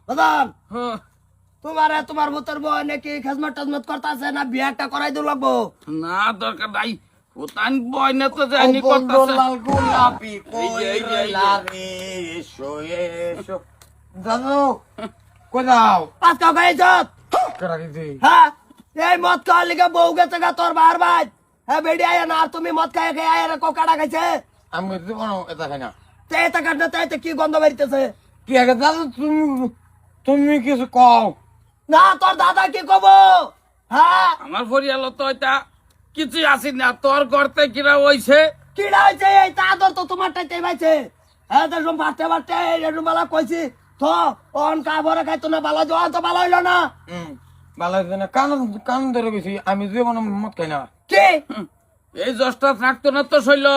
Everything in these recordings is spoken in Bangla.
বাদান হ্যাঁ। তোমার ভূতের বউ নাকি খেজমত টাজমত করতেছে না বিয়াটা করাই দিও লাগবো? না দরকার নাই ওতান বয় না তো জানি করতেছে লাল গোলাপি এই যে, এই যে, এই যে। রে এসো এসো দাদু কই যাও পাঁচ খাও খাইছত? করা দিদি হ্যাঁ এই মদ খাওয়ার লিগে বউ গেছে গা তোর বার ভাই। হ্যাঁ বেডি আয় না আর তুমি মদ খাই খাই আয় রে কোকাটা খাইছে আমি জীবন এটা খাই না তে এটা কাটতে তাইতে কি গন্ধ বেরিতেছে? কি আগে দাদু তুমি তুমি কিছু কও না তোর দাদা কি কব? হ্যাঁ আমার পরিয়াল তো এটা কিছু আসি না তোর করতে কিরা হইছে কিডা হয়েছে এই তাদর তো তোমার টাইতে ভাইছে। হ্যাঁ তো রুম বাড়তে বাড়তে রুম বালা কইছি তো অন কা ভরে খাইতো না বালা জোয়ান তো বালা হইলো না। ভালো হয়েছে না কান কান ধরে গেছি আমি জীবন মত খাই না কি এই জসটা থাকতো না তো শৈল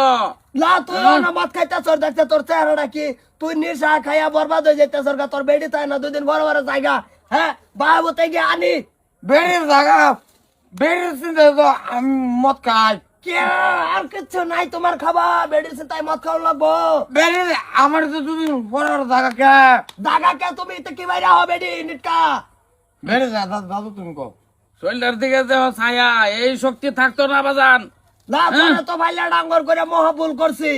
না তুই না মদ খাইতে চোর দেখতে তোর চেহারাটা কি তুই নিশা খাইয়া বরবাদ হয়ে যেতে সরকার তোর বেডি তাই না দুদিন বড় বড় জায়গা। হ্যাঁ বাবুতে গিয়ে আনি বেড়ির জায়গা বেড়ির চিন্তা তো আমি মদ খাই কে আর কিচ্ছু নাই তোমার খাবা বেডির চিন্তায় মদ খাওয়া লাগবো। বেড়ির আমার তো দুদিন বড় বড় জায়গা কে জাগা কে তুমি তো কি বাইরা হবে বেডি নিটকা বেড়ে দাদা দাদু তুমি কও শৈলের দিকে যে ছায়া এই শক্তি থাকতো না বাজান না তোরা তো ভাইলা ডাঙ্গর করে মহাভুল করছি।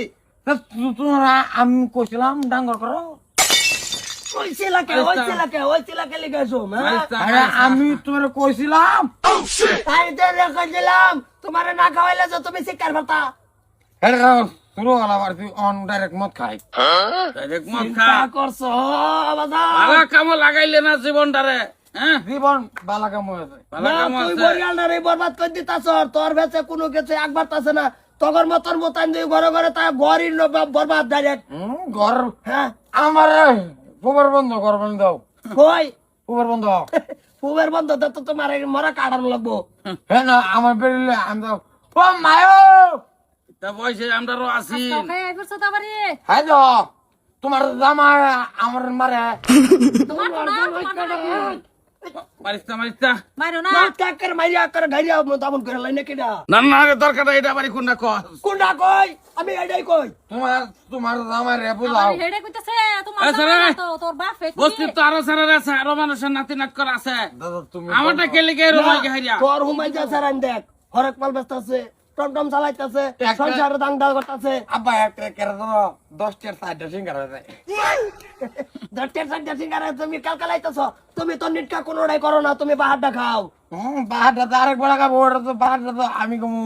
তোমরা আমি কইছিলাম ডাঙ্গর করো ওইছিলাকে লিখেছো আরে আমি তোমার কইছিলাম তাই তো রেখে দিলাম তোমার না খাওয়াইলে যে তুমি শিকার পাতা এটা শুরু হলো আবার তুই অন ডাইরেক্ট মদ খাই ডাইরেক্ট মদ খা করছো বাবা ভালো কামো লাগাইলে না জীবনটারে হ্যাঁ জীবন বালা কাম হয়েছে ভালো কাম তুই আছে বরিয়ালটারে বরবাদ করে দিতাছ তোর ভেসে কোনো কিছু একবার তাছে না তখন মতন মতান দিয়ে ঘরে ঘরে তা ঘরই বরবাদ ডাইরেক্ট। ঘর হ্যাঁ আমার গোবর বন্ধ ঘর বন্ধ দাও কই গোবর বন্ধ ফুবের বন্ধ তো তোমার মরা কাটানো লাগবো। হ্যাঁ না আমার বেরিয়ে আমি দাও ও মায়ো তা বয়সে আমরাও আছি হ্যাঁ তো তোমার জামা আমার মারে মারিস্তা মারিস্তা কাকের মাইয়া করে ঘাইয়া দামন করে লাইনে কিনা না না রে দরকার নাই, এটা বাড়ি কোনটা কর কোনটা কই আমি এটাই কই তোমার তোমার জামা রে বুঝাও বস্তি তো আরো সারা আছে আরো মানুষের নাতি নাট করা আছে দাদা তুমি আমারটা কেলে কে রোমাই হাইরা তোর হুমাই যা সারান দেখ হরেক মাল ব্যস্ত আছে টমটম চালাইতেছে সংসারে দাংডাল করতেছে আব্বা একটা কেরা দাও 10 টার সাইড সিঙ্গার হয়ে যায় দরটের সাইডে সিঙ্গারে তুমি কালকালাইতেছ তুমি তো নিটকা কোনোটাই করো না তুমি বাহারটা খাও। বাহারটা তো আরেক বড় খাবো ওটা তো বাহারটা তো আমি কমু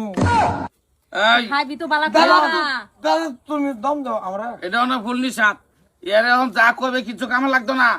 এই দাদা তুমি দম দাও আমরা এটা অনেক ভুল নিশাত এর এখন যা করবে কিছু কামে লাগতো না